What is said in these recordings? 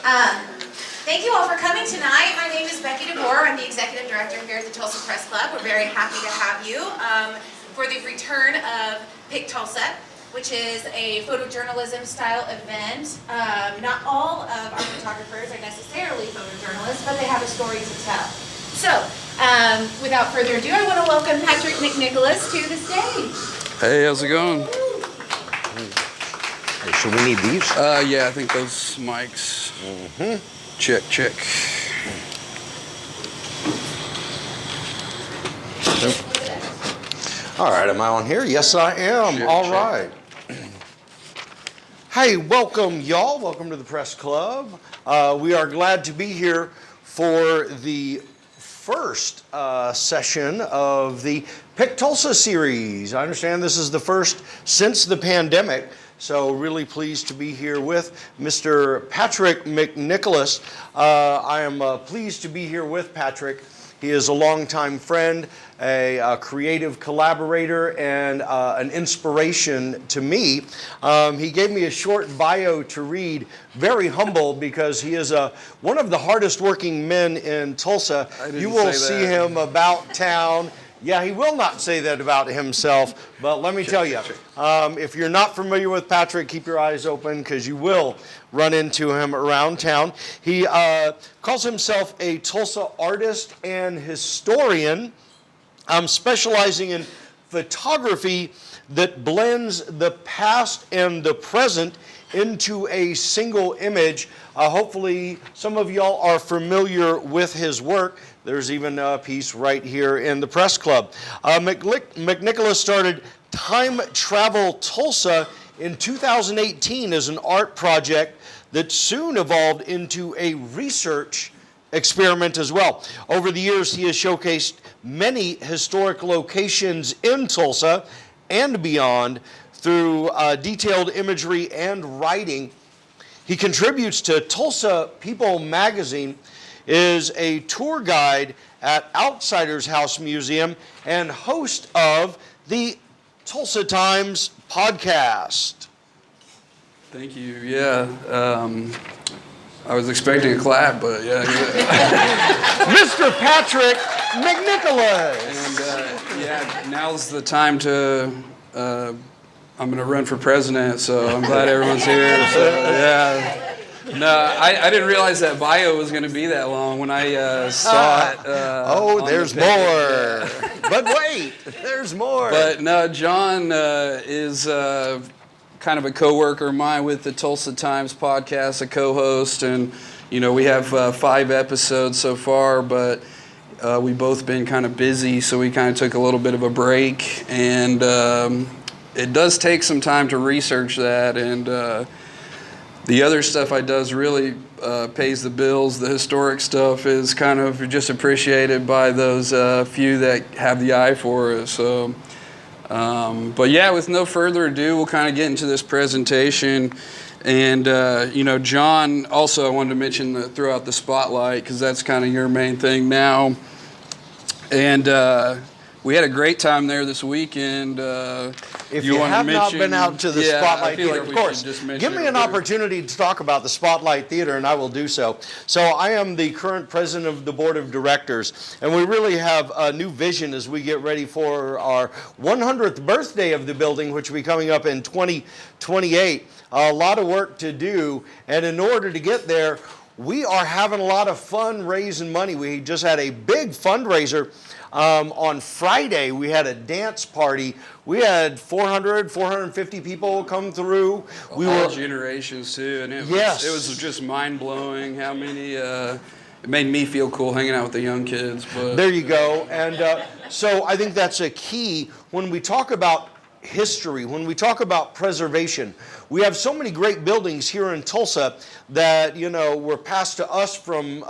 Thank you all for coming tonight. My name is Becky DeBoer. I'm the Executive Director here at the Tulsa Press Club. We're very happy to have you for the return of PicTulsa, which is a photojournalism style event. Not all of our photographers are necessarily photojournalists, but they have a story to tell. So, without further ado, I want to welcome Patrick McNicholas to the stage. Hey, how's it going? Hey, so we need these? Yeah, I think those mics. Check, check. All right, am I on here? Yes, I am. Check, All check. right. Hey, welcome, y'all. Welcome to the Press Club. We are glad to be here for the first session of the PicTulsa series. I understand this is the first since the pandemic, so really pleased to be here with Mr. Patrick McNicholas. I am pleased to be here with Patrick. He is a longtime friend, a creative collaborator, and an inspiration to me. He gave me a short bio to read, very humble because he is one of the hardest working men in Tulsa. You will see him about town. Yeah, he will not say that about himself, but let me tell you, if you're not familiar with Patrick, keep your eyes open because you will run into him around town. He calls himself a Tulsa artist and historian, specializing in photography that blends the past and the present into a single image. Hopefully some of y'all are familiar with his work. There's even a piece right here in the Press Club. McNicholas started Time Travel Tulsa in 2018 as an art project that soon evolved into a research experiment as well. Over the years, he has showcased many historic locations in Tulsa and beyond through detailed imagery and writing. He contributes to Tulsa People magazine, is a tour guide at Outsiders House Museum, and host of the Tulsa Times podcast. Thank you. Yeah, I was expecting a clap, but yeah. Mr. Patrick McNicholas. And yeah, now's the time to. I'm going to run for president, so I'm glad everyone's here. So, yeah. No, I didn't realize that bio was going to be that long when I saw it. There's more. But wait, there's more. But no, John is kind of a coworker of mine with the Tulsa Times podcast, a co-host, and we have 5 episodes so far, but we've both been kind of busy, so we kind of took a little bit of a break, and it does take some time to research that, and the other stuff I does really pays the bills. The historic stuff is kind of just appreciated by those few that have the eye for it. So, but yeah, with no further ado, we'll kind of get into this presentation. And, John, also I wanted to mention throw out the spotlight because that's kind of your main thing now. And we had a great time there this weekend. If you have not been out to the Spotlight Theater, like of course, give me an opportunity to talk about the Spotlight Theater, and I will do so. So I am the current president of the board of directors, and we really have a new vision as we get ready for our 100th birthday of the building, which will be coming up in 2028. A lot of work to do, and in order to get there, we are having a lot of fun raising money. We just had a big fundraiser. On Friday, we had a dance party. We had 450 people come through. We were generations too, and it was just mind-blowing how many, it made me feel cool hanging out with the young kids. But there you go. And so I think that's a key when we talk about history, when we talk about preservation. We have so many great buildings here in Tulsa that, were passed to us from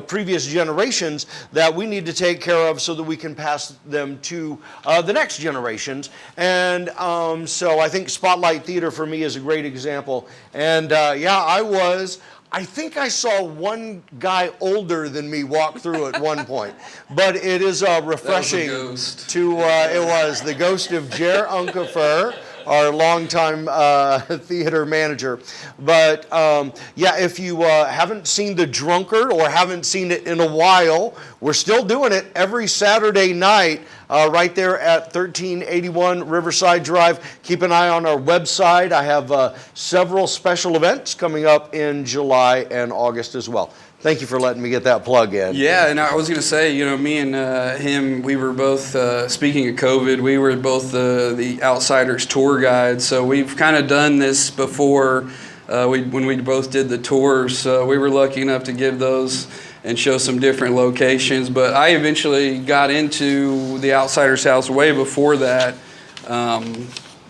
previous generations that we need to take care of so that we can pass them to the next generations. And so I think Spotlight Theater for me is a great example. And I think I saw one guy older than me walk through at one point, but it is refreshing That was a ghost. it was the ghost of Jer Unkefer, our longtime theater manager. But yeah, if you haven't seen The Drunkard or haven't seen it in a while, we're still doing it every Saturday night right there at 1381 Riverside Drive. Keep an eye on our website. I have several special events coming up in July and August as well. Thank you for letting me get that plug in. Yeah, and I was going to say, me and him, we were both, speaking of COVID, we were both the Outsiders tour guides. So we've kind of done this before when we both did the tours. So we were lucky enough to give those and show some different locations. But I eventually got into the Outsiders house way before that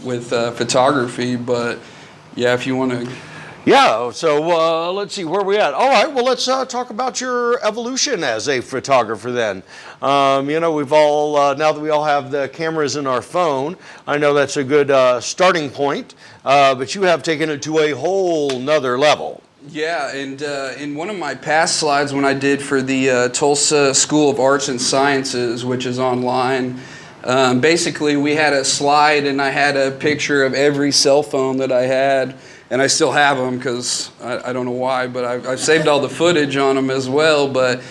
with photography. But yeah, if you want to... Yeah, so let's see, where are we at? All right, well, let's talk about your evolution as a photographer then. We've all, now that we all have the cameras in our phone, I know that's a good starting point, but you have taken it to a whole nother level. Yeah, and in one of my past slides when I did for the Tulsa School of Arts and Sciences, which is online, basically we had a slide and I had a picture of every cell phone that I had. And I still have them because I don't know why, but I've saved all the footage on them as well. But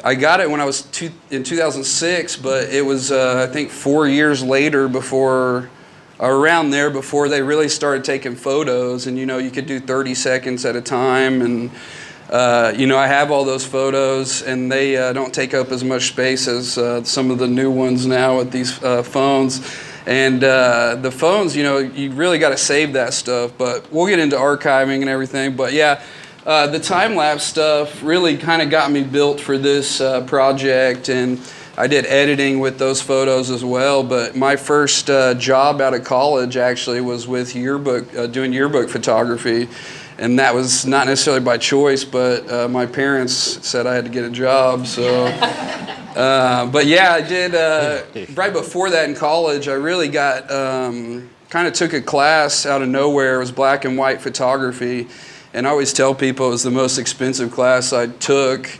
I got it when I was in 2006, but it was, I think, 4 years later before, around there, before they really started taking photos. And, you could do 30 seconds at a time. And, I have all those photos, and they don't take up as much space as some of the new ones now with these phones. And the phones, you really got to save that stuff. But we'll get into archiving and everything. But yeah, the time-lapse stuff really kind of got me built for this project. And I did editing with those photos as well. But my first job out of college actually was with doing yearbook photography. And that was not necessarily by choice, but my parents said I had to get a job. So, but yeah, I did. Right before that in college, I really got kind of took a class out of nowhere. It was black and white photography, and I always tell people it was the most expensive class I took,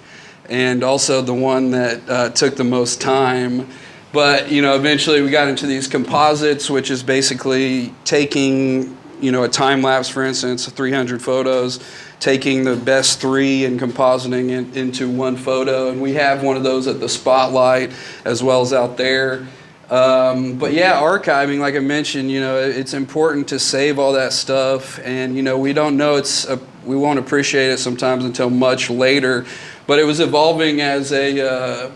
and also the one that took the most time. But eventually we got into these composites, which is basically taking a time lapse, for instance, 300 photos, taking the best 3 and compositing it into one photo. And we have one of those at the Spotlight as well as out there. But yeah, archiving, like I mentioned, it's important to save all that stuff. And, we don't know we won't appreciate it sometimes until much later. But it was evolving as a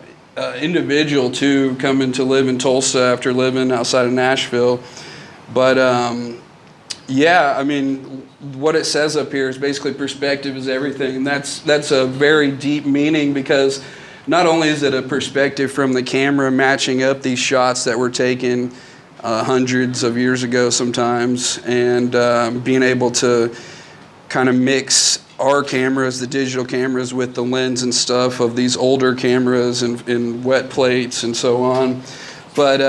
individual too, coming to live in Tulsa after living outside of Nashville. But yeah, I mean, what it says up here is basically perspective is everything. And that's a very deep meaning, because not only is it a perspective from the camera matching up these shots that were taken hundreds of years ago sometimes, and being able to kind of mix our cameras, the digital cameras, with the lens and stuff of these older cameras and wet plates and so on. But,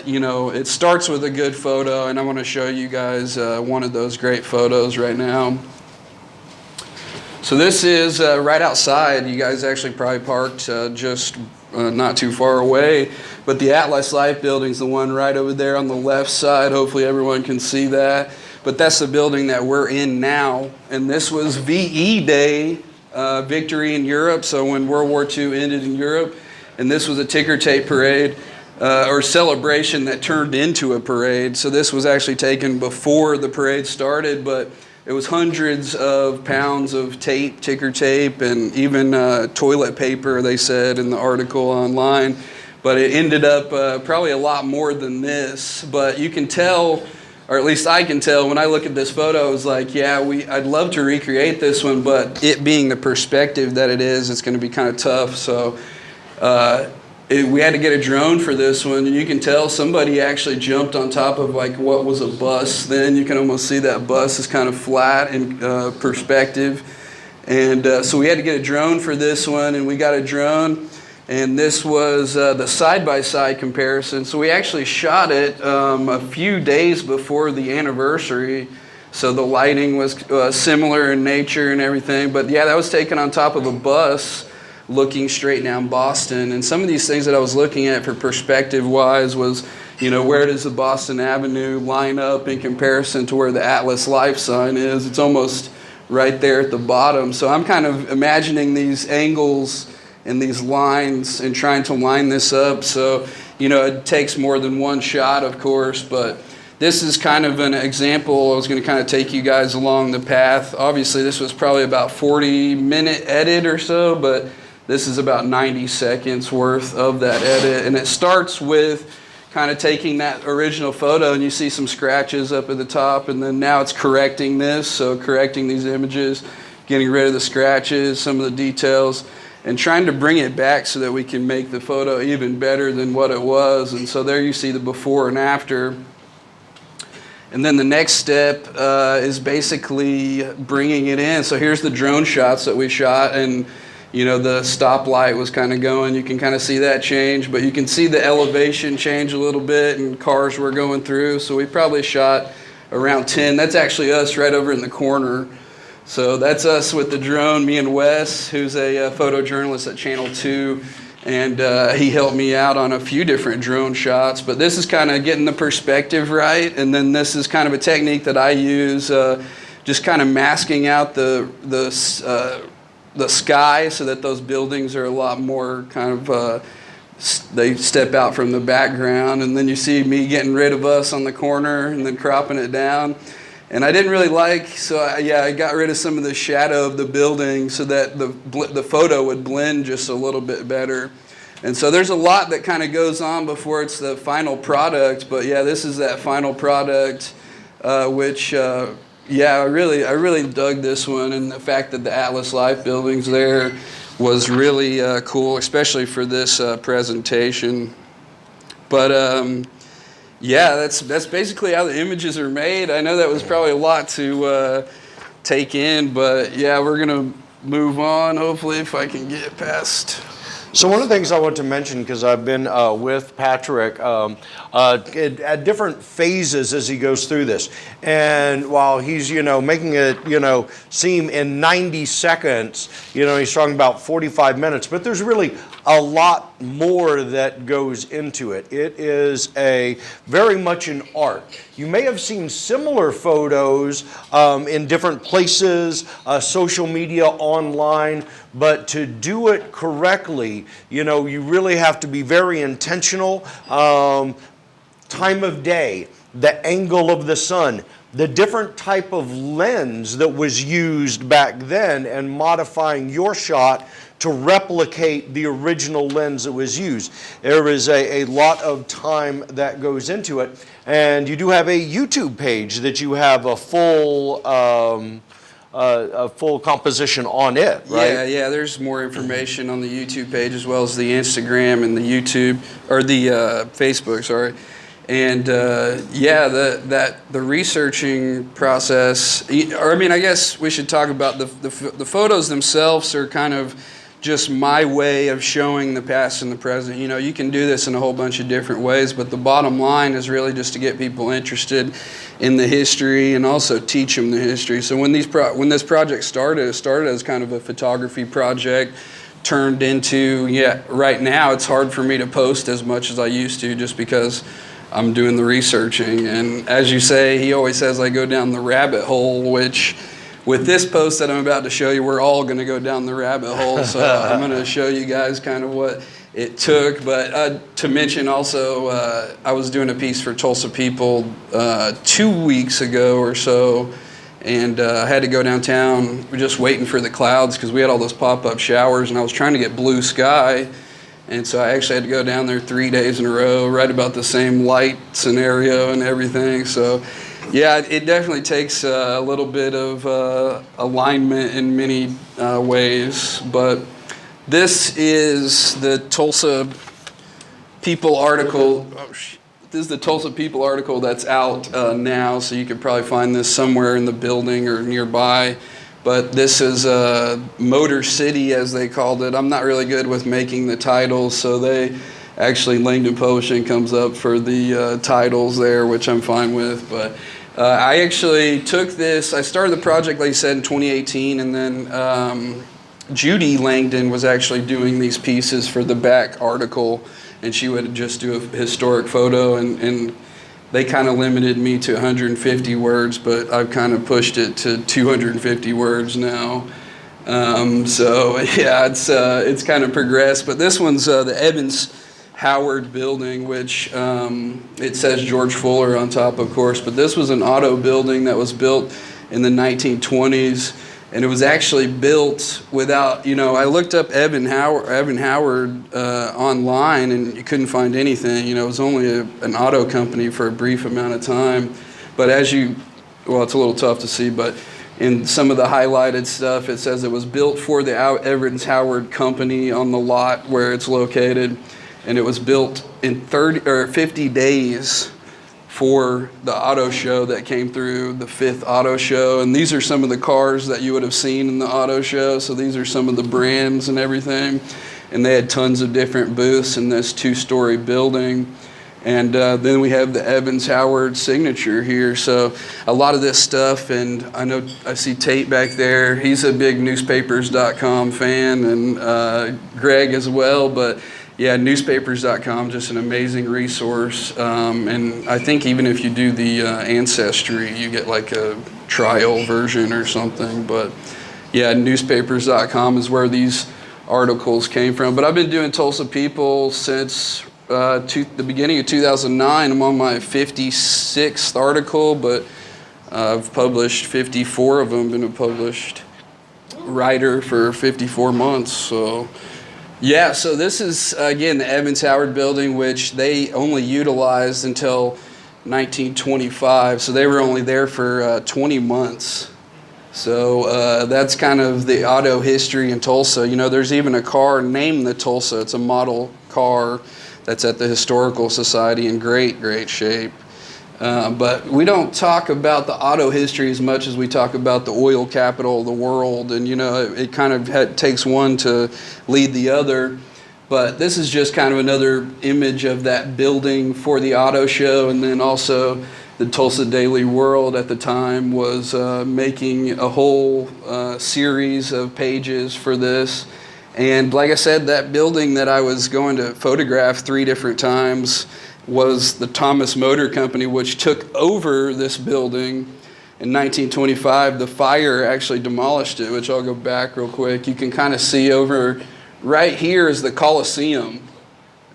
it starts with a good photo, and I want to show you guys one of those great photos right now. So this is right outside. You guys actually probably parked just not too far away. But the Atlas Life building's the one right over there on the left side. Hopefully everyone can see that. But that's the building that we're in now. And this was VE Day, victory in Europe. So when World War II ended in Europe, and this was a ticker tape parade. Or celebration that turned into a parade. So this was actually taken before the parade started, but it was hundreds of pounds of tape, ticker tape, and even toilet paper, they said in the article online. But it ended up probably a lot more than this. But you can tell, or at least I can tell, when I look at this photo, I was like, yeah, I'd love to recreate this one, but it being the perspective that it is, it's going to be kind of tough. So we had to get a drone for this one, and you can tell somebody actually jumped on top of like what was a bus. Then you can almost see that bus is kind of flat in perspective. And so we had to get a drone for this one, and we got a drone. And this was the side-by-side comparison. So we actually shot it a few days before the anniversary. So the lighting was similar in nature and everything. But yeah, that was taken on top of a bus looking straight down Boston. And some of these things that I was looking at for perspective-wise was, where does the Boston Avenue line up in comparison to where the Atlas Life sign is? It's almost right there at the bottom. So I'm kind of imagining these angles and these lines and trying to line this up. So, it takes more than one shot, of course, but this is kind of an example. I was going to kind of take you guys along the path. Obviously, this was probably about 40-minute edit or so, but this is about 90 seconds worth of that edit. And it starts with kind of taking that original photo, and you see some scratches up at the top, and then now it's correcting this, so correcting these images, getting rid of the scratches, some of the details, and trying to bring it back so that we can make the photo even better than what it was. And so there you see the before and after. And then the next step is basically bringing it in. So here's the drone shots that we shot, and the stoplight was kind of going. You can kind of see that change, but you can see the elevation change a little bit, and cars were going through. So we probably shot around 10. That's actually us right over in the corner. So that's us with the drone, me and Wes, who's a photojournalist at Channel 2. And he helped me out on a few different drone shots. But this is kind of getting the perspective right. And then this is kind of a technique that I use, just kind of masking out the sky so that those buildings are a lot more kind of, they step out from the background. And then you see me getting rid of us on the corner and then cropping it down. And I didn't really I got rid of some of the shadow of the building so that the photo would blend just a little bit better. And so there's a lot that kind of goes on before it's the final product. But yeah, this is that final product, which I really dug this one. And the fact that the Atlas Life building's there was really cool, especially for this presentation. But that's basically how the images are made. I know that was probably a lot to take in, but yeah, we're gonna move on. Hopefully, if I can get past. So one of the things I want to mention, because I've been with Patrick at different phases as he goes through this, and while he's making it seem in 90 seconds, he's talking about 45 minutes, but there's really a lot more that goes into it. It is very much an art. You may have seen similar photos in different places, social media, online, but to do it correctly, you really have to be very intentional. Time of day, the angle of the sun, the different type of lens that was used back then, and modifying your shot to replicate the original lens that was used. There is a lot of time that goes into it. And you do have a YouTube page that you have a full composition on it, right? Yeah, there's more information on the YouTube page as well as the Instagram and the YouTube, or the Facebook, sorry. And the researching process, I guess we should talk about the photos themselves are kind of just my way of showing the past and the present. You can do this in a whole bunch of different ways, but the bottom line is really just to get people interested in the history and also teach them the history. So when this project started, it started as kind of a photography project, turned into, right now it's hard for me to post as much as I used to just because I'm doing the researching. And as you say, he always says I go down the rabbit hole, which with this post that I'm about to show you, we're all going to go down the rabbit hole. So I'm going to show you guys kind of what it took. But to mention also, I was doing a piece for Tulsa People 2 weeks ago or so, and I had to go downtown. We're just waiting for the clouds because we had all those pop-up showers, and I was trying to get blue sky. And so I actually had to go down there 3 days in a row, right about the same light scenario and everything. So yeah, it definitely takes a little bit of alignment in many ways. But this is the Tulsa People article. This is the Tulsa People article that's out now, so you could probably find this somewhere in the building or nearby. But this is Motor City, as they called it. I'm not really good with making the titles, so they actually, Langdon Publishing comes up for the titles there, which I'm fine with. But I actually took this, I started the project, like you said, in 2018, and then Judy Langdon was actually doing these pieces for the back article. and she would just do a historic photo, and they kind of limited me to 150 words, but I've kind of pushed it to 250 words now. So yeah, it's kind of progressed. But this one's the Evans Howard building, which it says George Fuller on top, of course. But this was an auto building that was built in the 1920s, and it was actually built without, I looked up Evan Howard online, and you couldn't find anything. It was only an auto company for a brief amount of time. But it's a little tough to see, but in some of the highlighted stuff, it says it was built for the Evans Howard Company on the lot where it's located, and it was built in 50 days for the auto show that came through, the 5th auto show. And these are some of the cars that you would have seen in the auto show. So these are some of the brands and everything. And they had tons of different booths in this 2-story building. And then we have the Evans Howard signature here. So a lot of this stuff, and I see Tate back there. He's a big newspapers.com fan, and Greg as well. But yeah, newspapers.com, just an amazing resource. And I think even if you do the Ancestry, you get like a trial version or something. But yeah, newspapers.com is where these articles came from. But I've been doing Tulsa People since the beginning of 2009. I'm on my 56th article, but I've published 54 of them, been a published writer for 54 months. So yeah, so this is, again, the Evans Howard building, which they only utilized until 1925. So they were only there for 20 months. So that's kind of the auto history in Tulsa. There's even a car named the Tulsa. It's a model car that's at the Historical Society in great, great shape. But we don't talk about the auto history as much as we talk about the oil capital of the world. And, it kind of takes one to lead the other. But this is just kind of another image of that building for the auto show. And then also the Tulsa Daily World at the time was making a whole series of pages for this. And like I said, that building that I was going to photograph 3 different times was the Thomas Motor Company, which took over this building in 1925. The fire actually demolished it, which I'll go back real quick. You can kind of see over right here is the Coliseum.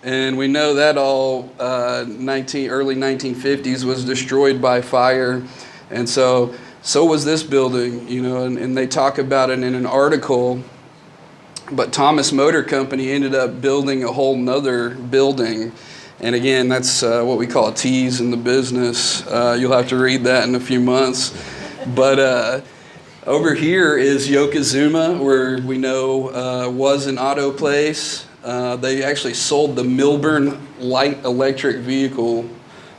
And we know that all early 1950s was destroyed by fire. And so was this building, and they talk about it in an article. But Thomas Motor Company ended up building a whole nother building. And again, that's what we call a tease in the business. You'll have to read that in a few months. But over here is Yokozuna, where we know was an auto place. They actually sold the Milburn light electric vehicle.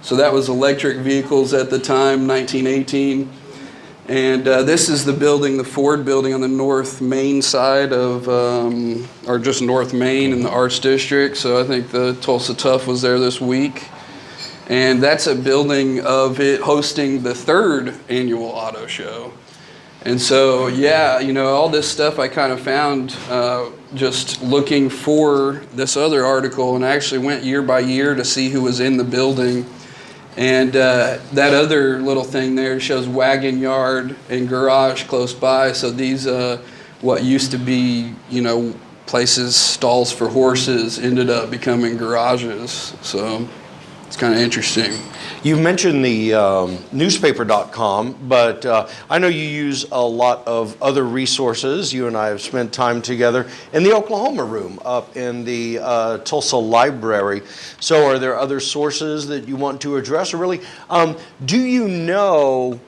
So that was electric vehicles at the time, 1918. And this is the building, the Ford building on the North Main side of, or just North Main in the Arts District. So I think the Tulsa Tough was there this week. And that's a building of it hosting the 3rd annual auto show. And so, yeah, all this stuff I kind of found just looking for this other article, and I actually went year by year to see who was in the building. And that other little thing there shows wagon yard and garage close by. So these, what used to be, places, stalls for horses, ended up becoming garages. So it's kind of interesting. You mentioned the newspaper.com, but I know you use a lot of other resources. You and I have spent time together in the Oklahoma room up in the Tulsa Library. So are there other sources that you want to address? Or really, do you know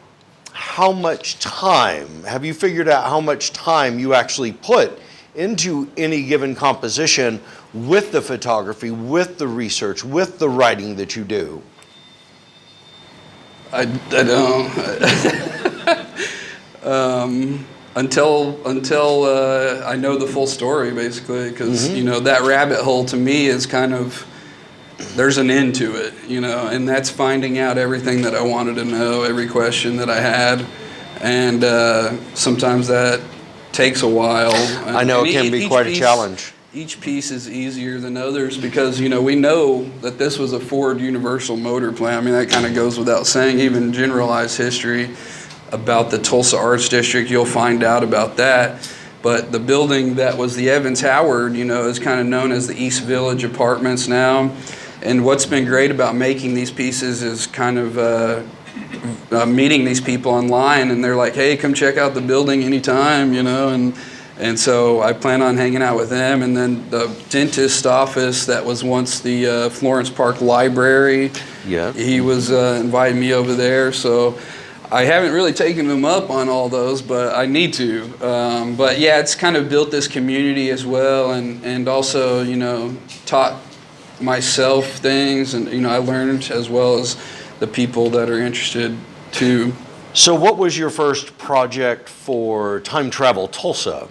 how much time, have you figured out how much time you actually put into any given composition with the photography, with the research, with the writing that you do? I don't. Until I know the full story, basically, because that rabbit hole to me is kind of, there's an end to it, and that's finding out everything that I wanted to know, every question that I had, and sometimes that takes a while. I know it can be quite a challenge. each piece is easier than others because, we know that this was a Ford Universal Motor plant. I mean, that kind of goes without saying. Even generalized history about the Tulsa Arts District, you'll find out about that. But the building that was the Evans Howard, is kind of known as the East Village Apartments now. And what's been great about making these pieces is kind of meeting these people online, and they're like, hey, come check out the building anytime, and so I plan on hanging out with them. And then the dentist office that was once the Florence Park Library, he was inviting me over there. So I haven't really taken them up on all those, but I need to. But yeah, it's kind of built this community as well, and also, taught myself things, and I learned as well as the people that are interested too. So what was your first project for Time Travel Tulsa?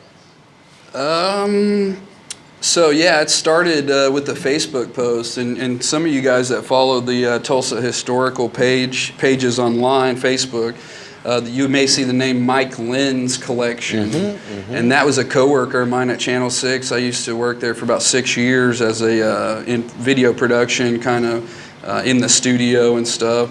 So yeah, it started with the Facebook post, and some of you guys that follow the Tulsa historical pages online, Facebook, you may see the name Mike Lynn's collection, and that was a coworker of mine at Channel 6. I used to work there for about 6 years as a in video production, kind of in the studio and stuff.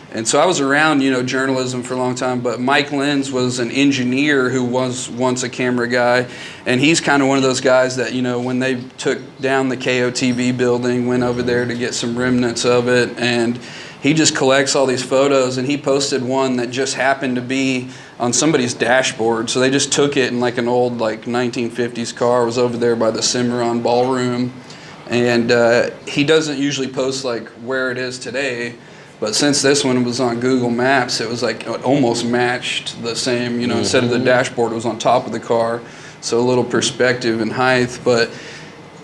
And so I was around, journalism for a long time, but Mike Lenz was an engineer who was once a camera guy, and he's kind of one of those guys that, when they took down the KOTV building, went over there to get some remnants of it, and he just collects all these photos, and he posted one that just happened to be on somebody's dashboard. So they just took it in like an old 1950s car. It was over there by the Cimarron Ballroom, and he doesn't usually post where it is today. But since this one was on Google Maps, it was it almost matched the same, instead of the dashboard, it was on top of the car. So a little perspective and height. But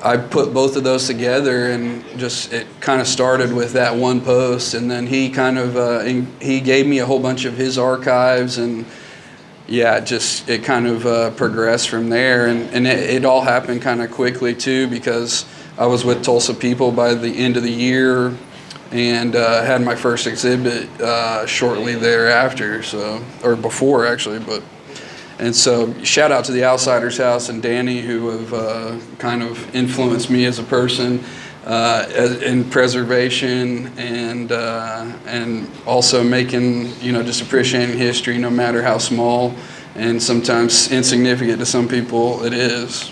I put both of those together, and it kind of started with that one post. And then he kind of, he gave me a whole bunch of his archives, and yeah, it kind of progressed from there. And it all happened kind of quickly too, because I was with Tulsa People by the end of the year, and had my first exhibit shortly thereafter, or before actually. And so shout out to the Outsiders House and Danny, who have kind of influenced me as a person in preservation, and also making, just appreciating history, no matter how small and sometimes insignificant to some people it is.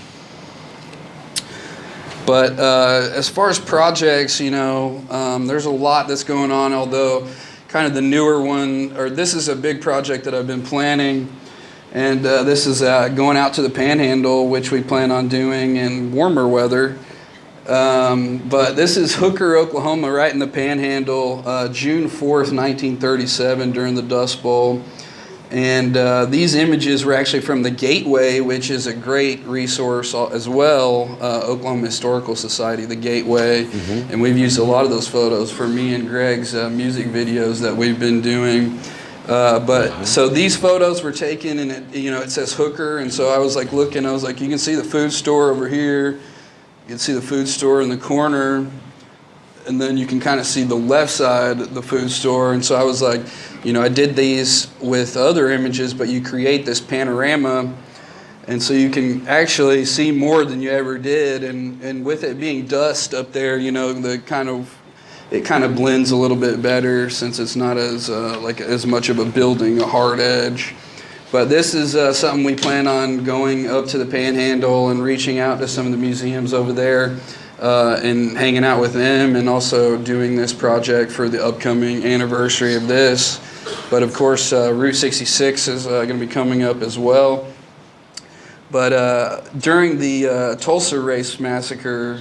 But as far as projects, there's a lot that's going on, although kind of the newer one, or this is a big project that I've been planning, and this is going out to the Panhandle, which we plan on doing in warmer weather. But this is Hooker, Oklahoma, right in the Panhandle, June 4th, 1937, during the Dust Bowl. And these images were actually from the Gateway, which is a great resource as well, Oklahoma Historical Society, the Gateway. And we've used a lot of those photos for me and Greg's music videos that we've been doing. So these photos were taken, and it says Hooker, and so I was looking, I was you can see the food store over here, you can see the food store in the corner, and then you can kind of see the left side, the food store. And so I was I did these with other images, but you create this panorama, and so you can actually see more than you ever did. And with it being dust up there, it kind of blends a little bit better, since it's not as as much of a building, a hard edge. But this is something we plan on going up to the Panhandle and reaching out to some of the museums over there, and hanging out with them, and also doing this project for the upcoming anniversary of this. But of course, Route 66 is going to be coming up as well. But during the Tulsa Race Massacre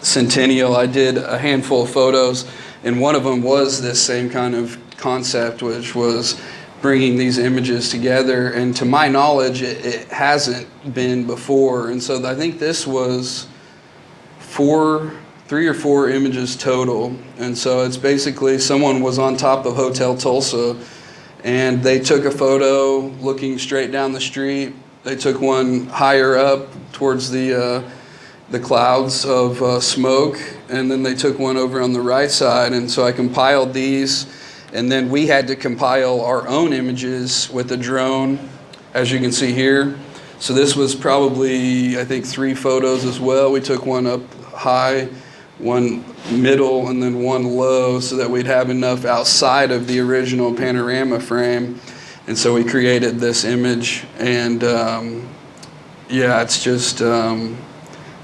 centennial, I did a handful of photos, and one of them was this same kind of concept, which was bringing these images together. And to my knowledge, it hasn't been before. And so I think this was 3 or 4 images total. And so it's basically someone was on top of Hotel Tulsa, and they took a photo looking straight down the street. They took one higher up towards the clouds of smoke, and then they took one over on the right side. And so I compiled these, and then we had to compile our own images with a drone, as you can see here. So this was probably, I think, 3 photos as well. We took one up high, one middle, and then one low, so that we'd have enough outside of the original panorama frame. And so we created this image, and yeah, it's just,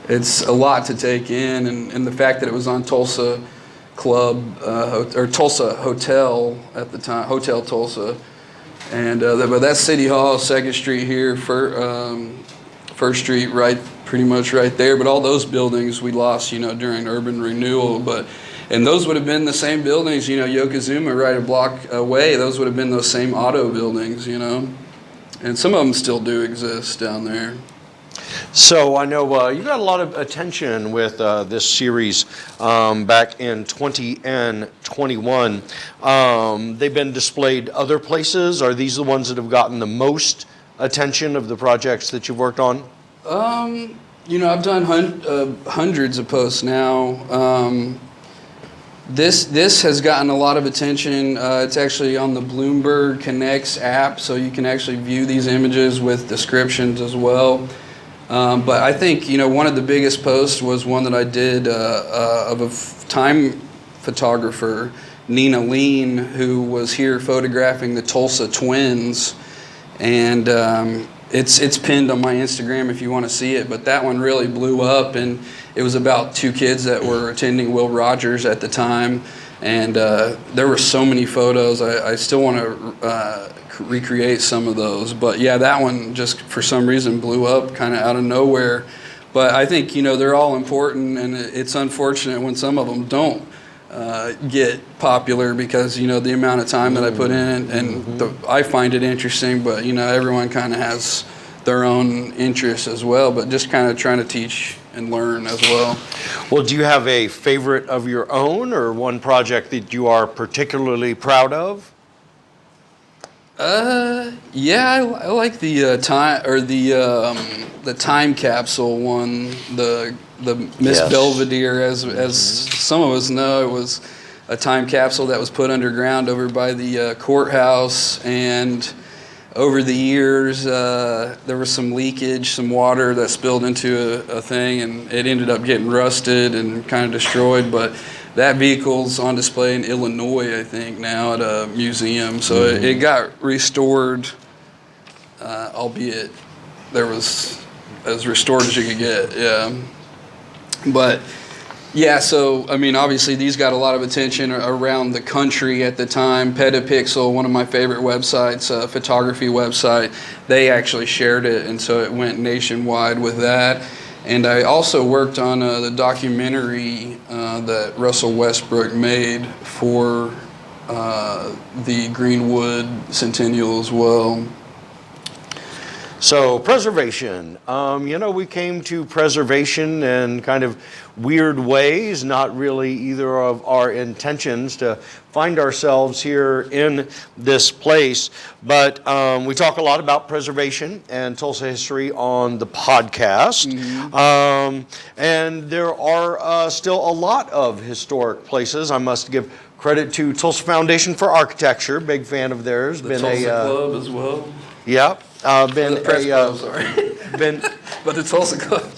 it's a lot to take in, and the fact that it was on Tulsa Club, or Tulsa Hotel at the time, Hotel Tulsa, and but that's City Hall, 2nd Street here, First Street, right, pretty much right there. But all those buildings we lost, during urban renewal. And those would have been the same buildings, Yokozuna right a block away. Those would have been those same auto buildings, and some of them still do exist down there. So I know you got a lot of attention with this series back in 20 and 21. They've been displayed other places. Are these the ones that have gotten the most attention of the projects that you've worked on? I've done hundreds of posts now. This has gotten a lot of attention. It's actually on the Bloomberg Connects app, so you can actually view these images with descriptions as well. But I think, one of the biggest posts was one that I did of a time photographer, Nina Lean, who was here photographing the Tulsa twins. And it's pinned on my Instagram if you want to see it. But that one really blew up, and it was about 2 kids that were attending Will Rogers at the time. And there were so many photos. I still want to recreate some of those. But yeah, that one just for some reason blew up kind of out of nowhere. But I think, they're all important, and it's unfortunate when some of them don't get popular because, the amount of time that I put in, and I find it interesting, but, everyone kind of has their own interests as well, but just kind of trying to teach and learn as well. Well, do you have a favorite of your own, or one project that you are particularly proud of? Yeah, I like the time capsule one, the Miss Yes. Belvedere, as some of us know. It was a time capsule that was put underground over by the courthouse, and over the years there was some leakage, some water that spilled into a thing, and it ended up getting rusted and kind of destroyed. But that vehicle's on display in Illinois, I think, now at a museum. So it got restored, albeit there was as restored as you could get, yeah. But yeah, so I mean, obviously these got a lot of attention around the country at the time. Petapixel, one of my favorite websites, a photography website, they actually shared it, and so it went nationwide with that. And I also worked on the documentary that Russell Westbrook made for the Greenwood Centennial as well. So preservation, we came to preservation in kind of weird ways, not really either of our intentions to find ourselves here in this place, but we talk a lot about preservation and Tulsa history on the podcast. And there are still a lot of historic places. I must give credit to Tulsa Foundation for Architecture, big fan of theirs. The Tulsa Club as well. Yeah. The Press Club, sorry. But the Tulsa Club.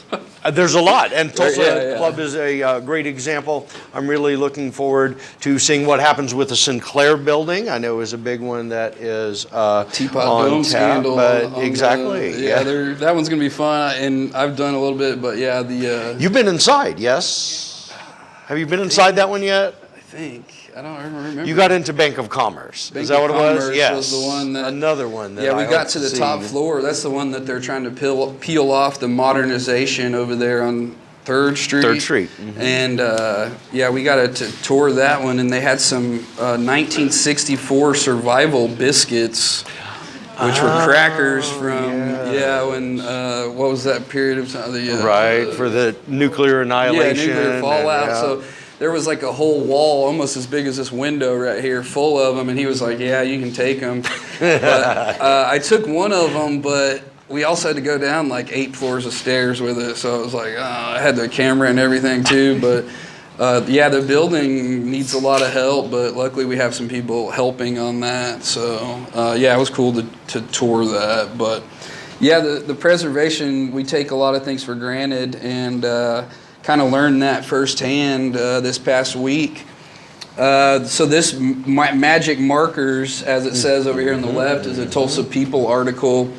There's a lot, and Tulsa Yeah. Club is a great example. I'm really looking forward to seeing what happens with the Sinclair building. I know is a big one that is Teapot on Dome tap, scandal. but exactly. That one's gonna be fun, and I've done a little bit, but yeah, You've been inside, yes? Have you been inside that one yet? I think. I don't remember. You got into Bank of Commerce. Bank is that of what it was? Commerce Yes. was the one that, another one. That yeah, we I got hope to the see. top floor. That's the one that they're trying to peel off the modernization over there on 3rd Street. 3rd Street. And yeah, we got to tour that one, and they had some 1964 survival biscuits, which were crackers from when what was that period of time? Right, for the nuclear annihilation. Yeah, nuclear fallout. And, So there was like a whole wall almost as big as this window right here full of them, and he was like, yeah, you can take them. But I took one of them, but we also had to go down like 8 floors of stairs with it, so I was like, I had the camera and everything too. But yeah, the building needs a lot of help, but luckily we have some people helping on that. So yeah, it was cool to tour that. But Yeah, the preservation, we take a lot of things for granted, and kind of learned that firsthand this past week. So this magic markers, as it says over here on the left, is a Tulsa People article,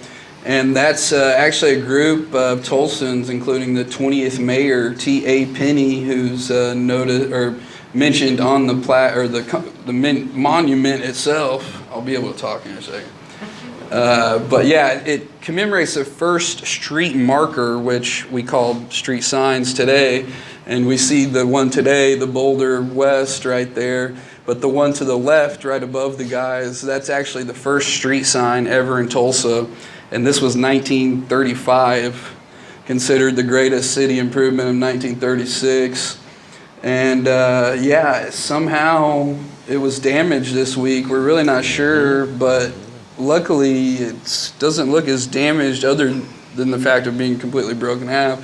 and that's actually a group of Tulsans, including the 20th mayor, T.A. Penny, who's noted or mentioned on the monument itself. I'll be able to talk in a second. But yeah, it commemorates the first street marker, which we call street signs today. And we see the one today, the Boulder West right there. But the one to the left, right above the guys, that's actually the first street sign ever in Tulsa. And this was 1935, considered the greatest city improvement of 1936. And yeah, somehow it was damaged this week. We're really not sure, but luckily it doesn't look as damaged other than the fact of being completely broken in half.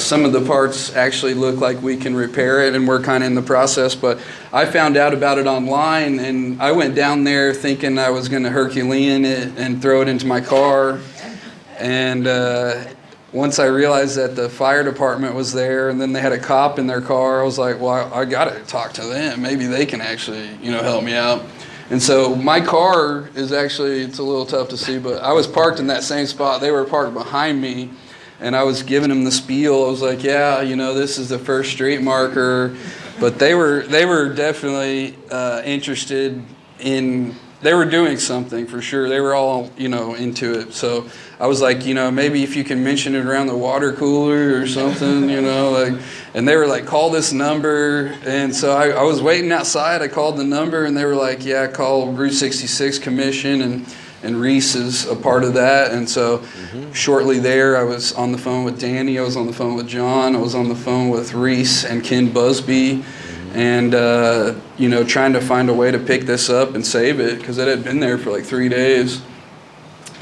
Some of the parts actually look like we can repair it, and we're kind of in the process. But I found out about it online, and I went down there thinking I was going to Herculean it and throw it into my car. And once I realized that the fire department was there, and then they had a cop in their car, I was like, well, I got to talk to them. Maybe they can actually, help me out. And so my car is actually, it's a little tough to see, but I was parked in that same spot. They were parked behind me, and I was giving them the spiel. I was like, yeah, this is the first street marker. But they were definitely interested in, they were doing something for sure. They were all, into it. So I was like, maybe if you can mention it around the water cooler or something, and they were like, call this number. And so I was waiting outside. I called the number, and they were like, yeah, call Route 66 Commission, and Reese is a part of that. And so shortly there, I was on the phone with Danny. I was on the phone with John. I was on the phone with Reese and Ken Busby, and, trying to find a way to pick this up and save it, because it had been there for like 3 days.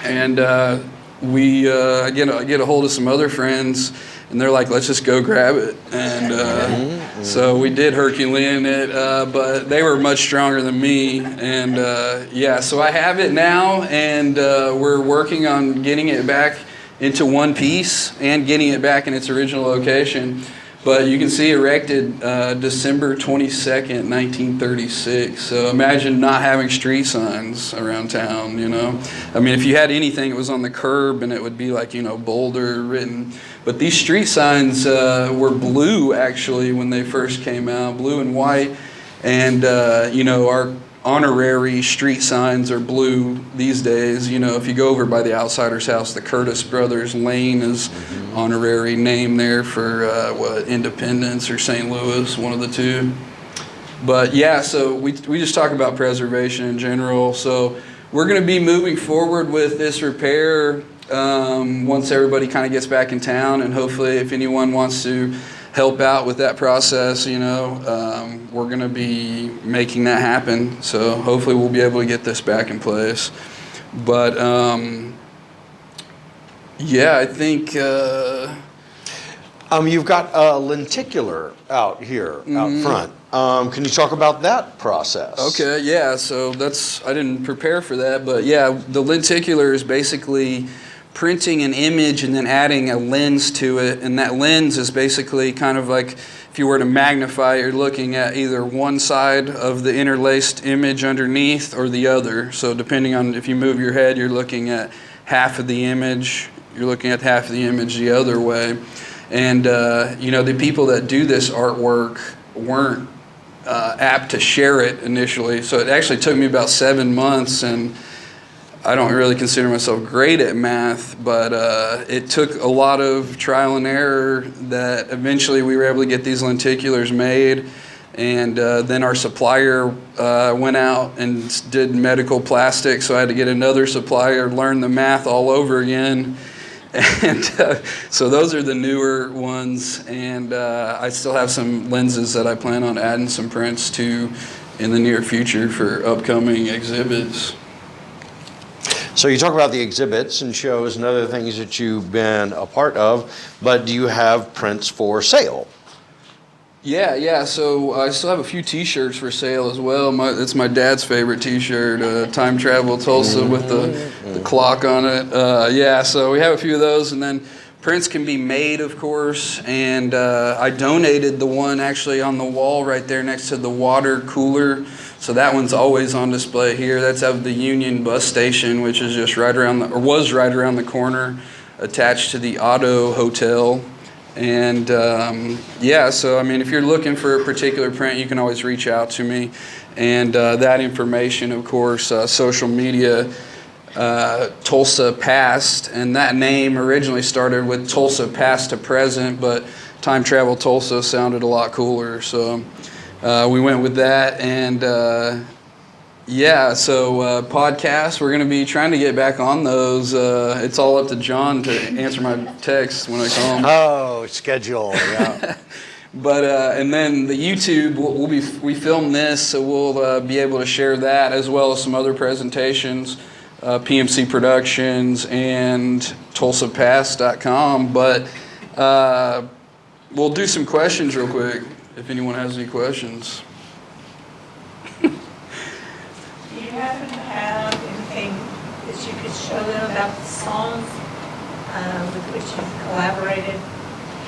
And I get a hold of some other friends, and they're like, let's just go grab it. And so we did Herculean it, but they were much stronger than me. And so I have it now, and we're working on getting it back into one piece and getting it back in its original location. But you can see erected December 22nd, 1936. So imagine not having street signs around town, I mean, if you had anything, it was on the curb, and it would be like, Boulder written. But these street signs were blue, actually, when they first came out, blue and white. And, our honorary street signs are blue these days. If you go over by the Outsider's house, the Curtis Brothers Lane is honorary name there for Independence or St. Louis, one of the two. But yeah, so we just talk about preservation in general. So we're going to be moving forward with this repair once everybody kind of gets back in town, and hopefully if anyone wants to help out with that process, we're going to be making that happen. So hopefully we'll be able to get this back in place. But I think you've got a lenticular out here out front. Can you talk about that process? Okay, yeah. So I didn't prepare for that, but yeah, the lenticular is basically printing an image and then adding a lens to it, and that lens is basically kind of like if you were to magnify, you're looking at either one side of the interlaced image underneath or the other. So depending on if you move your head, you're looking at half of the image, you're looking at half of the image the other way. And the people that do this artwork weren't apt to share it initially, so it actually took me about 7 months, and I don't really consider myself great at math, but it took a lot of trial and error that eventually we were able to get these lenticulars made. And then our supplier went out and did medical plastics, so I had to get another supplier, learn the math all over again. And so those are the newer ones, and I still have some lenses that I plan on adding some prints to in the near future for upcoming exhibits. So you talk about the exhibits and shows and other things that you've been a part of, but do you have prints for sale? Yeah. So I still have a few T-shirts for sale as well. It's my dad's favorite T-shirt, Time Travel Tulsa with the clock on it. Yeah, so we have a few of those, and then prints can be made, of course. And I donated the one actually on the wall right there next to the water cooler. So that one's always on display here. That's of the Union Bus Station, which is just was right around the corner, attached to the Auto Hotel. And yeah, so I mean, if you're looking for a particular print, you can always reach out to me. And that information, of course, social media, Tulsa Past, and that name originally started with Tulsa Past to Present, but Time Travel Tulsa sounded a lot cooler, so we went with that. And yeah, so podcasts, we're going to be trying to get back on those. It's all up to John to answer my texts when I call him. Oh, schedule, yeah. But and then the YouTube, we film this, so we'll be able to share that as well as some other presentations, PMC Productions and TulsaPass.com. But we'll do some questions real quick if anyone has any questions. Do you happen to have anything that you could show them about the songs with which you've collaborated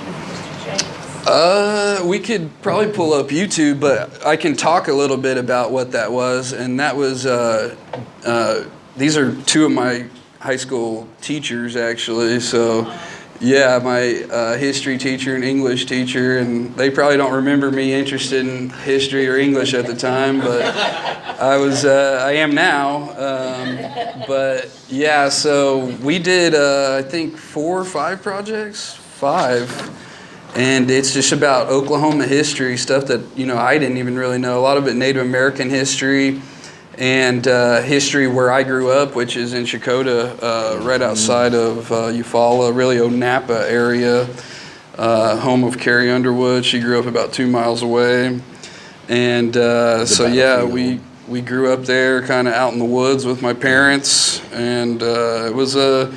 with Mr. Jacobs? We could probably pull up YouTube, but I can talk a little bit about what that was. And that was, these are two of my high school teachers, actually. So, yeah, my history teacher and English teacher, and they probably don't remember me interested in history or English at the time, but I am now. But yeah, so we did, I think 4 or 5 projects, 5. And it's just about Oklahoma history, stuff that, I didn't even really know. A lot of it Native American history and history where I grew up, which is in Chakotah, right outside of Eufaula, really Onapa area, home of Carrie Underwood. She grew up about 2 miles away. And so, yeah, we grew up there kind of out in the woods with my parents. And it was a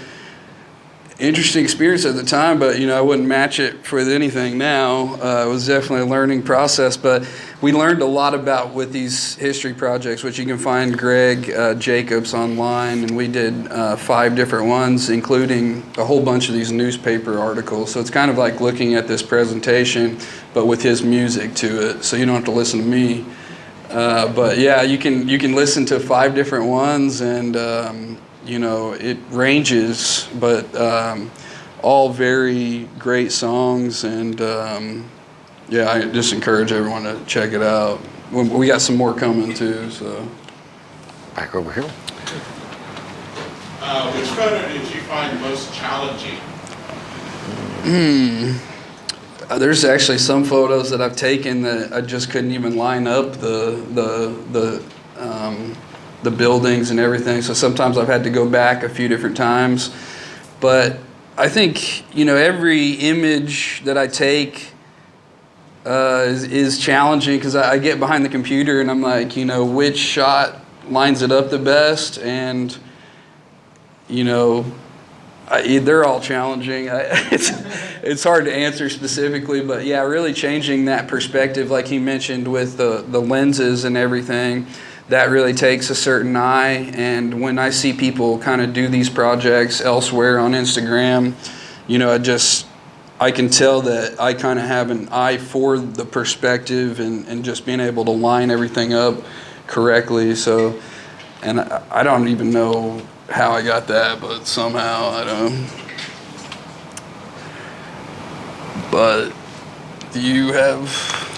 interesting experience at the time, but I wouldn't match it for anything now. It was definitely a learning process, but we learned a lot about with these history projects, which you can find Greg Jacobs online, and we did 5 different ones, including a whole bunch of these newspaper articles. So it's kind of like looking at this presentation, but with his music to it, so you don't have to listen to me. But yeah, you can listen to 5 different ones, and it ranges, but all very great songs, and yeah, I just encourage everyone to check it out. We got some more coming too, so. Back over here. Which photo did you find most challenging? There's actually some photos that I've taken that I just couldn't even line up the buildings and everything. So sometimes I've had to go back a few different times. But I think, every image that I take is challenging, because I get behind the computer and I'm like, which shot lines it up the best? And, they're all challenging. It's hard to answer specifically, but yeah, really changing that perspective, like he mentioned, with the lenses and everything. That really takes a certain eye, and when I see people kind of do these projects elsewhere on Instagram, I can tell that I kind of have an eye for the perspective and just being able to line everything up correctly. So, and I don't even know how I got that, but somehow, I don't. But do you have...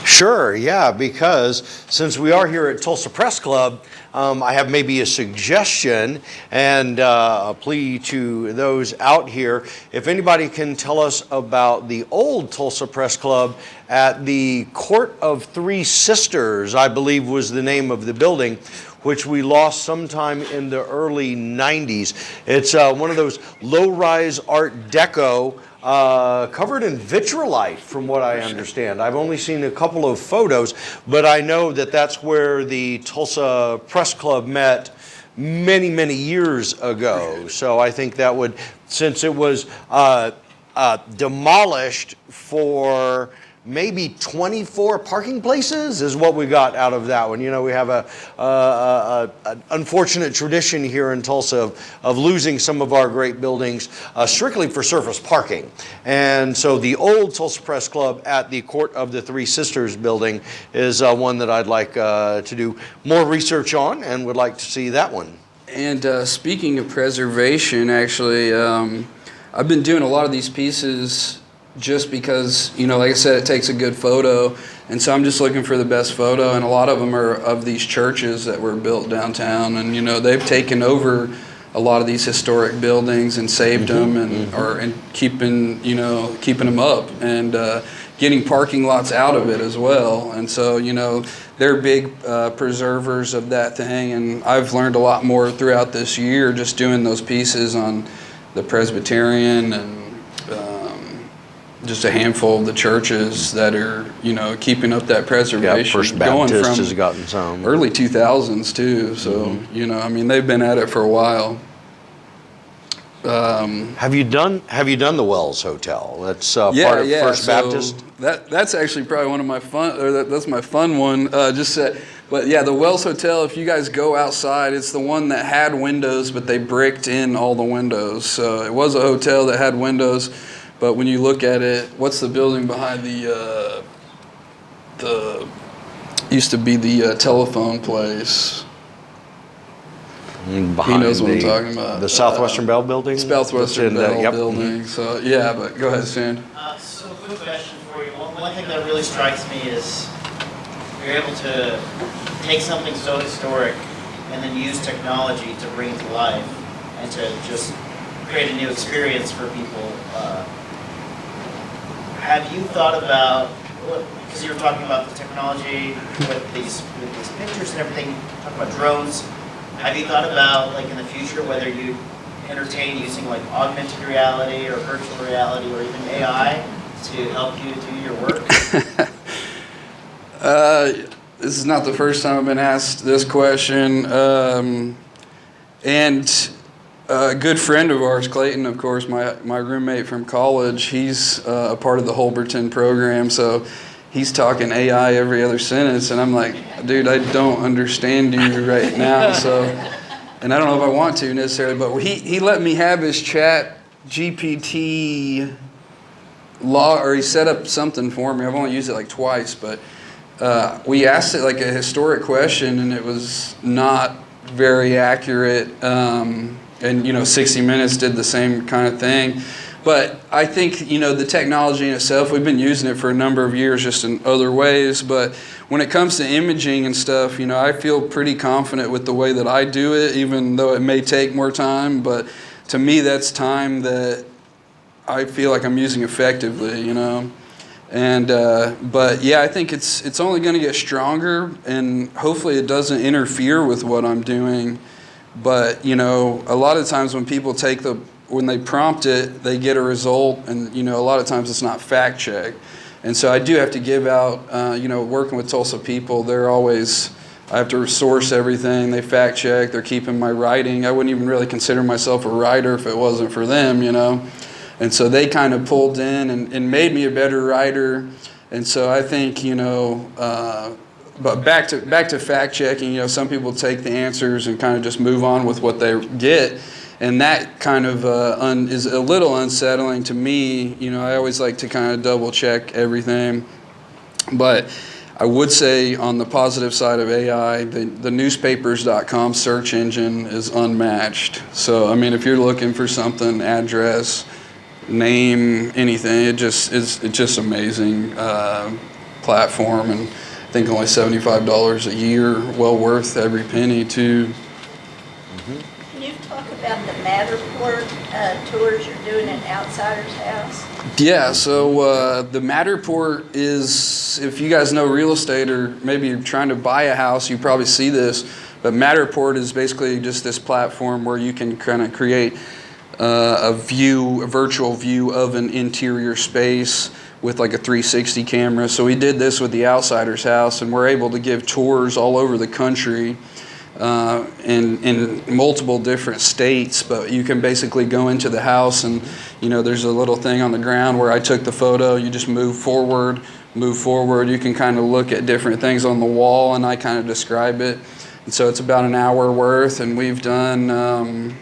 Sure, yeah, because since we are here at Tulsa Press Club, I have maybe a suggestion and a plea to those out here. If anybody can tell us about the old Tulsa Press Club at the Court of Three Sisters, I believe was the name of the building, which we lost sometime in the early 90s. It's one of those low-rise Art Deco covered in vitrolite, from what I understand. I've only seen a couple of photos, but I know that that's where the Tulsa Press Club met many, many years ago. So I think that would, since it was demolished for maybe 24 parking places is what we got out of that one. You know, we have an unfortunate tradition here in Tulsa of losing some of our great buildings strictly for surface parking. And so the old Tulsa Press Club at the Court of the Three Sisters building is one that I'd like to do more research on, and would like to see that one. And speaking of preservation, actually, I've been doing a lot of these pieces just because, you know, like I said, it takes a good photo. And so I'm just looking for the best photo. And a lot of them are of these churches that were built downtown. And, you know, they've taken over a lot of these historic buildings and saved them and keeping them up and getting parking lots out of it as well. And so, you know, they're big preservers of that thing. And I've learned a lot more throughout this year just doing those pieces on the Presbyterian and just a handful of the churches that are, you know, keeping up that preservation. Yeah, First Baptist has gotten some. Early 2000s too, so, you know, I mean, they've been at it for a while. Have you done the Wells Hotel? That's part of First Baptist. That's actually probably one of my fun, or that's my fun one. But yeah, the Wells Hotel. If you guys go outside, it's the one that had windows, but they bricked in all the windows. So it was a hotel that had windows, but when you look at it, what's the building behind the used to be the telephone place? Behind he knows what I'm talking about. The Southwestern Bell building? Southwestern Bell building. So, yeah, but go ahead, Stan. So, quick question for you. One thing that really strikes me is you're able to take something so historic and then use technology to bring it to life and to just create a new experience for people. Have you thought about, because you were talking about the technology with these pictures and everything, talking about drones, have you thought about, like, in the future, whether you entertain using, like, augmented reality or virtual reality or even AI to help you do your work? This is not the first time I've been asked this question. And a good friend of ours, Clayton, of course, my roommate from college, he's a part of the Holberton program, so he's talking AI every other sentence, and I'm like, dude, I don't understand you right now. So, and I don't know if I want to necessarily, but he let me have his chat GPT or he set up something for me. I've only used it like twice, but we asked it like a historic question, and it was not very accurate. And, you know, 60 Minutes did the same kind of thing. But I think, you know, the technology in itself, we've been using it for a number of years just in other ways. But when it comes to imaging and stuff, you know, I feel pretty confident with the way that I do it, even though it may take more time. But to me, that's time that I feel like I'm using effectively, you know. And but yeah, I think it's only going to get stronger, and hopefully it doesn't interfere with what I'm doing. But, you know, a lot of times when people when they prompt it, they get a result, and, you know, a lot of times it's not fact checked. And so I do have to give out, you know, working with Tulsa people, I have to source everything. They fact check, they're keeping my writing. I wouldn't even really consider myself a writer if it wasn't for them, you know. And so they kind of pulled in and made me a better writer. And so I think, you know, but back to fact checking, you know, some people take the answers and kind of just move on with what they get. And that kind of is a little unsettling to me. You know, I always like to kind of double check everything. But I would say on the positive side of AI, the newspapers.com search engine is unmatched. So, I mean, if you're looking for something, address, name, anything, it's just amazing platform. And I think only $75 a year, well worth every penny too. Can you talk about the Matterport tours you're doing at Outsider's House? Yeah, so the Matterport is, if you guys know real estate or maybe you're trying to buy a house, you probably see this, but Matterport is basically just this platform where you can kind of create a virtual view of an interior space with like a 360 camera. So we did this with the Outsider's House, and we're able to give tours all over the country in multiple different states, but you can basically go into the house and, you know, there's a little thing on the ground where I took the photo. You just move forward move forward. You can kind of look at different things on the wall, and I kind of describe it. And so it's about an hour worth, and we've done,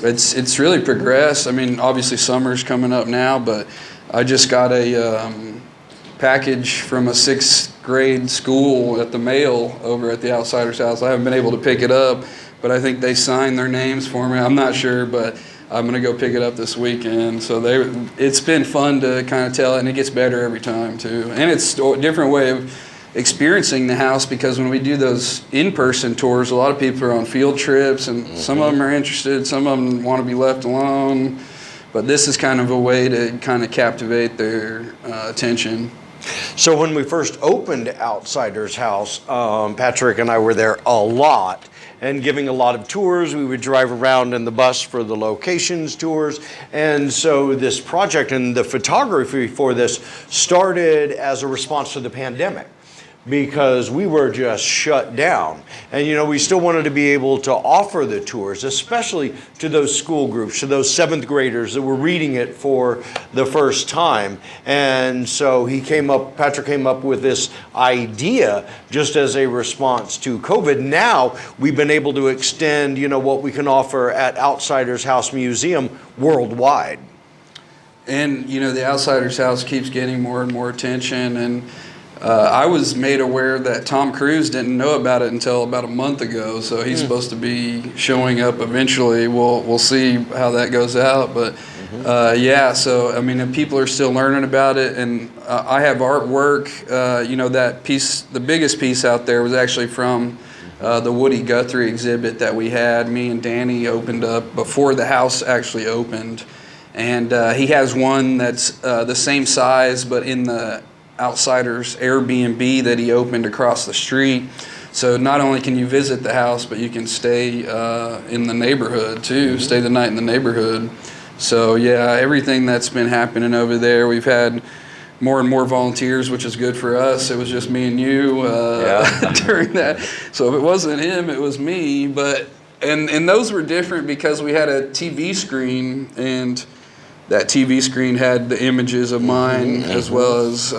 it's really progressed. I mean, obviously summer's coming up now, but I just got a package from a 6th grade school at the mail over at the Outsider's House. I haven't been able to pick it up, but I think they signed their names for me. I'm not sure, but I'm going to go pick it up this weekend. So it's been fun to kind of tell it, and it gets better every time too. And it's a different way of experiencing the house, because when we do those in-person tours, a lot of people are on field trips, and some of them are interested, some of them want to be left alone. But this is kind of a way to kind of captivate their attention. So when we first opened Outsider's House, Patrick and I were there a lot and giving a lot of tours. We would drive around in the bus for the locations tours. And so this project and the photography for this started as a response to the pandemic, because we were just shut down. And we still wanted to be able to offer the tours, especially to those school groups, to those 7th graders that were reading it for the first time. And so Patrick came up with this idea just as a response to COVID. Now we've been able to extend, what we can offer at Outsider's House Museum worldwide. And, the Outsider's House keeps getting more and more attention, and I was made aware that Tom Cruise didn't know about it until about a month ago, so he's supposed to be showing up eventually. We'll see how that goes out, but so I mean, people are still learning about it, and I have artwork. That piece, the biggest piece out there, was actually from the Woody Guthrie exhibit that we had. Me and Danny opened up before the house actually opened, and he has one that's the same size, but in the Outsiders Airbnb that he opened across the street. So not only can you visit the house, but you can stay in the neighborhood too, stay the night in the neighborhood. So yeah, everything that's been happening over there, we've had more and more volunteers, which is good for us. It was just me and you during that. So if it wasn't him, it was me. But and those were different because we had a TV screen, and that TV screen had the images of mine as well as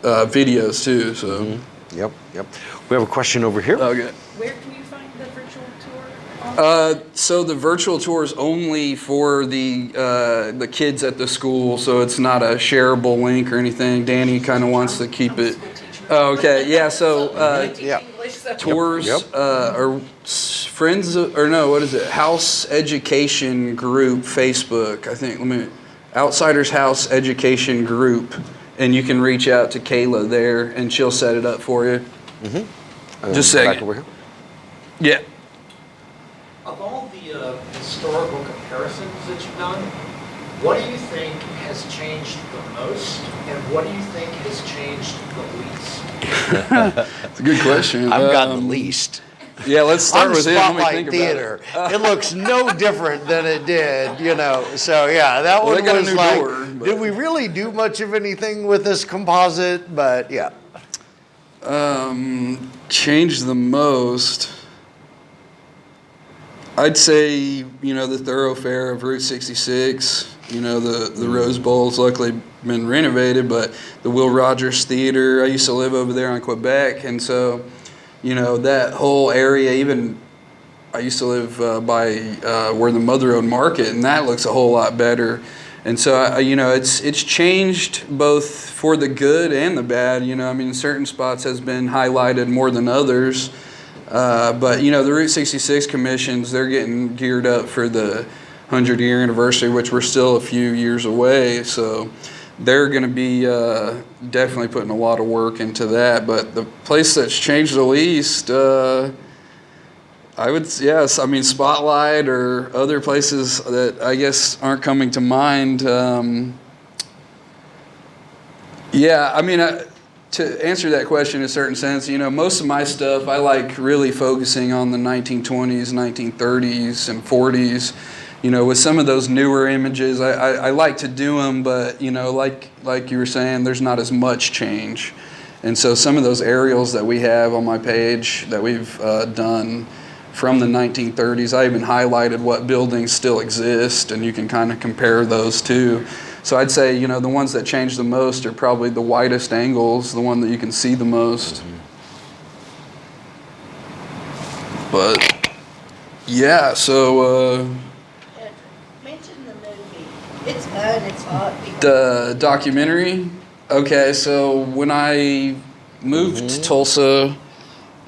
videos too. So, Yep. We have a question over here. Okay. Where can you find the virtual tour? So the virtual tour is only for the kids at the school, so it's not a shareable link or anything. Danny kind of wants to keep it. Oh, okay. Yeah. So tours are friends or no? What is it? House Education Group Facebook. I think. Outsiders House Education Group, and you can reach out to Kayla there, and she'll set it up for you. Just a second. Over here. Yeah. Of all the historical comparisons that you've done, what do you think has changed the most, and what do you think has changed the least? It's a good question. I've got the least. Yeah, let's start with him. Let me Spotlight think Theater. about It looks no different than it did, So yeah, that Well, one they got a was new like, door, but- did we really do much of anything with this composite? But yeah. Changed the most. I'd say, the thoroughfare of Route 66, the Rose Bowl's luckily been renovated, but the Will Rogers Theater, I used to live over there on Quebec, and so, that whole area, even I used to live by where the Mother Road Market, and that looks a whole lot better. And so, it's changed both for the good and the bad. Certain spots has been highlighted more than others. But the Route 66 commissions, they're getting geared up for the 100-year anniversary, which we're still a few years away. So they're going to be definitely putting a lot of work into that. But the place that's changed the least, I would, Spotlight or other places that I guess aren't coming to mind. To answer that question in a certain sense, most of my stuff, I like really focusing on the 1920s, 1930s, and 40s. With some of those newer images, I like to do them, but, like you were saying, there's not as much change. And so some of those aerials that we have on my page that we've done from the 1930s, I even highlighted what buildings still exist, and you can kind of compare those too. So I'd say, you know, the ones that change the most are probably the widest angles, the one that you can see the most. But yeah, so Mention the movie. It's fun, it's hot. the documentary. Okay, so when I moved to Tulsa,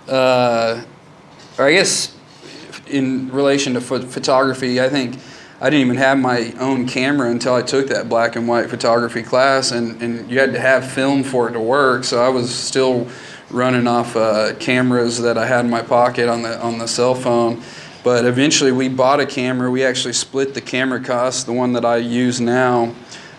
or I guess in relation to photography, I think I didn't even have my own camera until I took that black and white photography class, and you had to have film for it to work. So I was still running off cameras that I had in my pocket on the cell phone. But eventually we bought a camera. We actually split the camera cost. The one that I use now,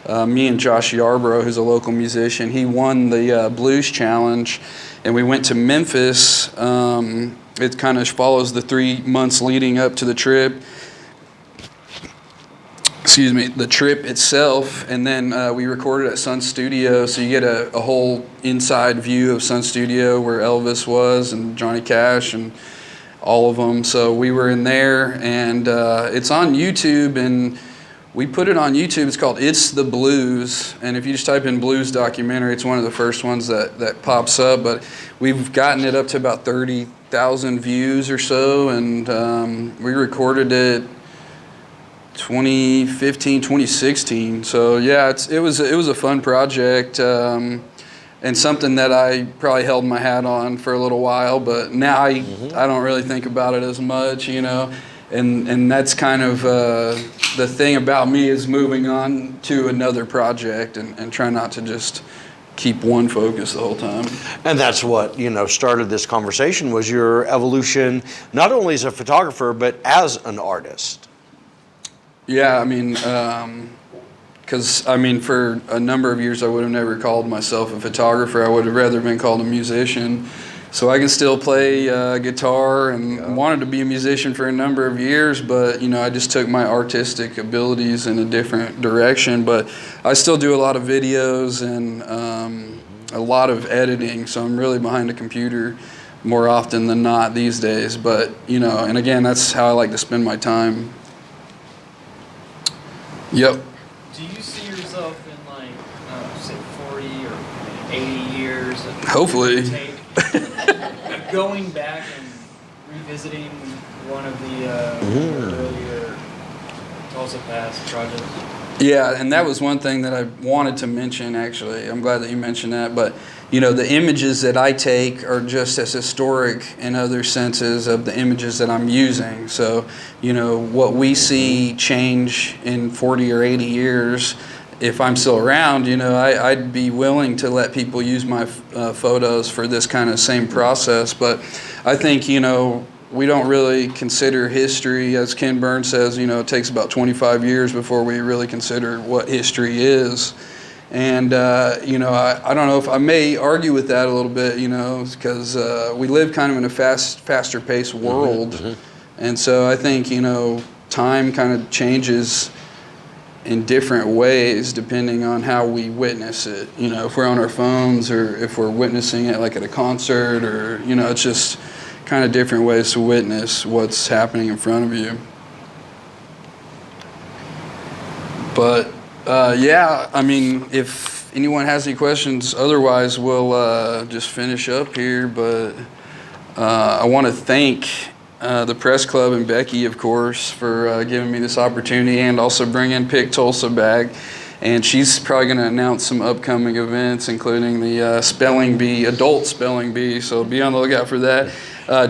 me and Josh Yarbrough, who's a local musician, he won the Blues Challenge, and we went to Memphis. It kind of follows the 3 months leading up to the trip. Excuse me, the trip itself, and then we recorded at Sun Studio, so you get a whole inside view of Sun Studio where Elvis was and Johnny Cash and all of them. So we were in there, and it's on YouTube, and we put it on YouTube. It's called It's the Blues, and if you just type in blues documentary, it's one of the first ones that pops up. But we've gotten it up to about 30,000 views or so, and we recorded it 2015, 2016. So yeah, it was a fun project, and something that I probably held my hat on for a little while, but now I don't really think about it as much, you know. And that's kind of the thing about me, is moving on to another project and try not to just keep one focus the whole time. And that's what, you know, started this conversation, was your evolution, not only as a photographer, but as an artist. Yeah, I mean, because, I mean, for a number of years I would have never called myself a photographer. I would have rather been called a musician. So I can still play guitar, and wanted to be a musician for a number of years, but, you know, I just took my artistic abilities in a different direction. But I still do a lot of videos and a lot of editing, so I'm really behind a computer more often than not these days. But, you know, and again, that's how I like to spend my time. Yep. Do you see yourself in, like, say 40 or 80 years of Hopefully. tape, going back and revisiting one of the earlier Tulsa Pass projects? Yeah, and that was one thing that I wanted to mention, actually. I'm glad that you mentioned that. But, you know, the images that I take are just as historic in other senses of the images that I'm using. So, you know, what we see change in 40 or 80 years, if I'm still around, you know, I'd be willing to let people use my photos for this kind of same process. But I think, you know, we don't really consider history, as Ken Burns says, you know, it takes about 25 years before we really consider what history is. And, you know, I don't know if I may argue with that a little bit, you know, because we live kind of in a faster paced world. And so I think, you know, time kind of changes in different ways depending on how we witness it. You know, if we're on our phones or if we're witnessing it like at a concert, or, you know, it's just kind of different ways to witness what's happening in front of you. But yeah, I mean, if anyone has any questions, otherwise we'll just finish up here. But I want to thank the Press Club and Becky, of course, for giving me this opportunity, and also bringing PicTulsa back. And she's probably going to announce some upcoming events, including the spelling bee, adult spelling bee, so be on the lookout for that.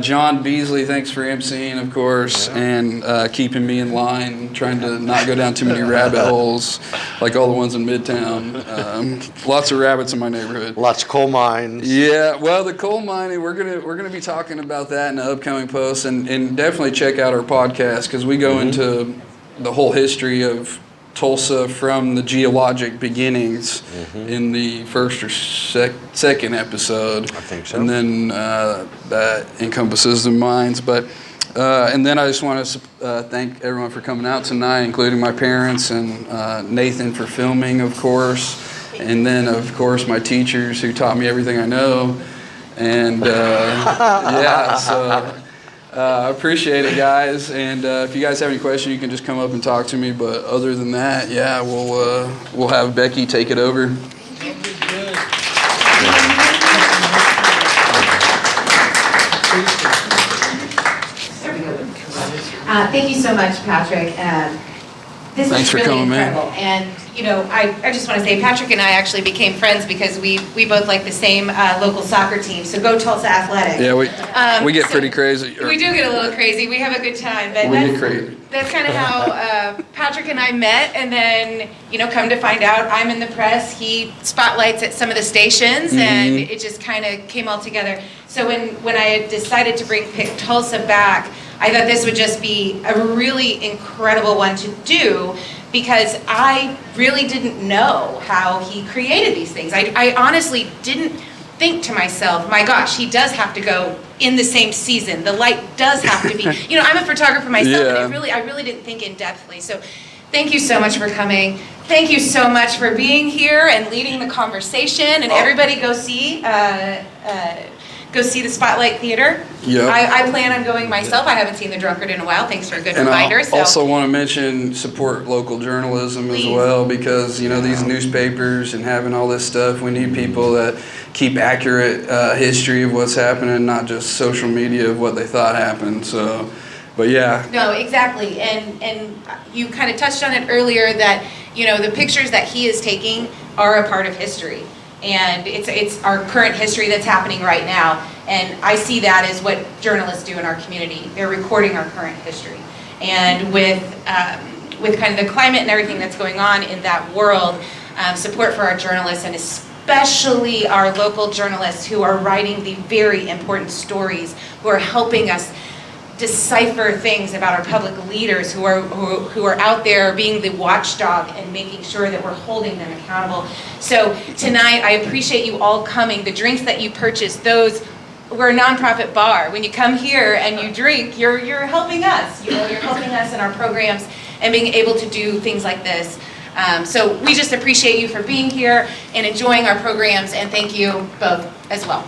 John Beasley, thanks for emceeing, of course, and keeping me in line, trying to not go down too many rabbit holes like all the ones in Midtown. Lots of rabbits in my neighborhood. Lots of coal mines. Yeah, well, the coal mining, we're gonna be talking about that in the upcoming posts, and definitely check out our podcast, because we go into the whole history of Tulsa from the geologic beginnings in the first or second episode. I think so. And then that encompasses the mines. But and then I just want to thank everyone for coming out tonight, including my parents and Nathan for filming, of course. And then, of course, my teachers who taught me everything I know. And yeah, so I appreciate it, guys. And if you guys have any questions, you can just come up and talk to me. But other than that, yeah, we'll have Becky take it over. Thank you so much, Patrick. This Thanks is for really coming, man. incredible. And, you know, I just want to say Patrick and I actually became friends because we both like the same local soccer team. So go Tulsa Athletic. Yeah, we get so pretty crazy. We do get a little crazy. We have a good time. But We get crazy. that's kind of how Patrick and I met. And then, you know, come to find out, I'm in the press. He spotlights at some of the stations. And it just kind of came all together. So when I decided to bring PicTulsa back, I thought this would just be a really incredible one to do because I really didn't know how he created these things. I honestly didn't think to myself, my gosh, he does have to go in the same season. The light does have to be, you know, I'm a photographer myself, Yeah. and I really didn't think in depthly. So thank you so much for coming. Thank you so much for being here and leading the conversation. And everybody go see the Spotlight Theater. Yep. I plan on going myself. I haven't seen The Drunkard in a while. Thanks for a good And reminder. I So also want to mention support local journalism as Please. well, because you know these newspapers and having all this stuff, we need people that keep accurate history of what's happening, not just social media of what they thought happened. So, but yeah. No, exactly. And you kind of touched on it earlier that, you know, the pictures that he is taking are a part of history. And it's our current history that's happening right now. And I see that as what journalists do in our community. They're recording our current history. And with kind of the climate and everything that's going on in that world, support for our journalists and especially our local journalists who are writing the very important stories, who are helping us decipher things about our public leaders who are out there being the watchdog and making sure that we're holding them accountable. So tonight, I appreciate you all coming. The drinks that you purchased, those we're a nonprofit bar. When you come here and you drink, you're helping us. You know, you're helping us in our programs and being able to do things like this. So we just appreciate you for being here and enjoying our programs, and thank you both as well.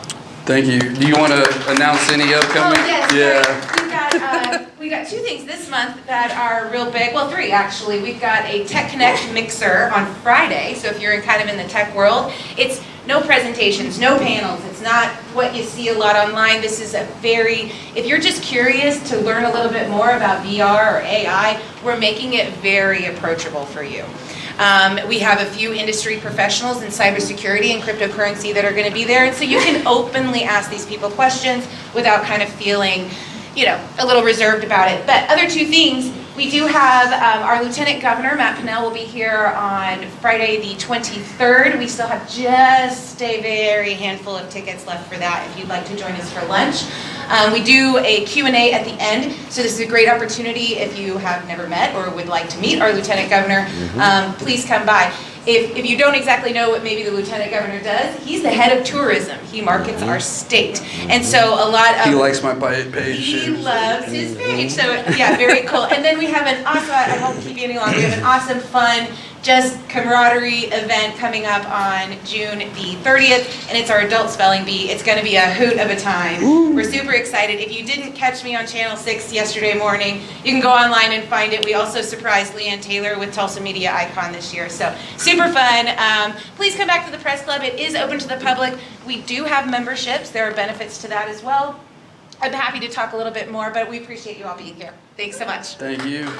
Thank you. Do you want to announce any upcoming? Oh, yes. Yeah. We got 2 things this month that are real big. Well, 3 actually. We've got a Tech Connect mixer on Friday. So if you're kind of in the tech world, it's no presentations, no panels. It's not what you see a lot online. This is if you're just curious to learn a little bit more about VR or AI, we're making it very approachable for you. We have a few industry professionals in cybersecurity and cryptocurrency that are going to be there, and so you can openly ask these people questions without kind of feeling, you know, a little reserved about it. But other 2 things, we do have our Lieutenant Governor, Matt Pinnell, will be here on Friday the 23rd. We still have just a very handful of tickets left for that if you'd like to join us for lunch. We do a Q&A at the end, so this is a great opportunity if you have never met or would like to meet our Lieutenant Governor. Please come by. If you don't exactly know what maybe the Lieutenant Governor does, he's the head of tourism. He markets our state. And so a lot of... He likes my page. He loves his page. So yeah, very cool. And then we have an awesome, I won't keep you any longer, we have an awesome, fun, just camaraderie event coming up on June the 30th, and it's our adult spelling bee. It's going to be a hoot of a time. Ooh. We're super excited. If you didn't catch me on Channel 6 yesterday morning, you can go online and find it. We also surprised Leanne Taylor with Tulsa Media Icon this year, so super fun. Please come back to the Press Club. It is open to the public. We do have memberships. There are benefits to that as well. I'm happy to talk a little bit more, but we appreciate you all being here. Thanks so much. Thank you.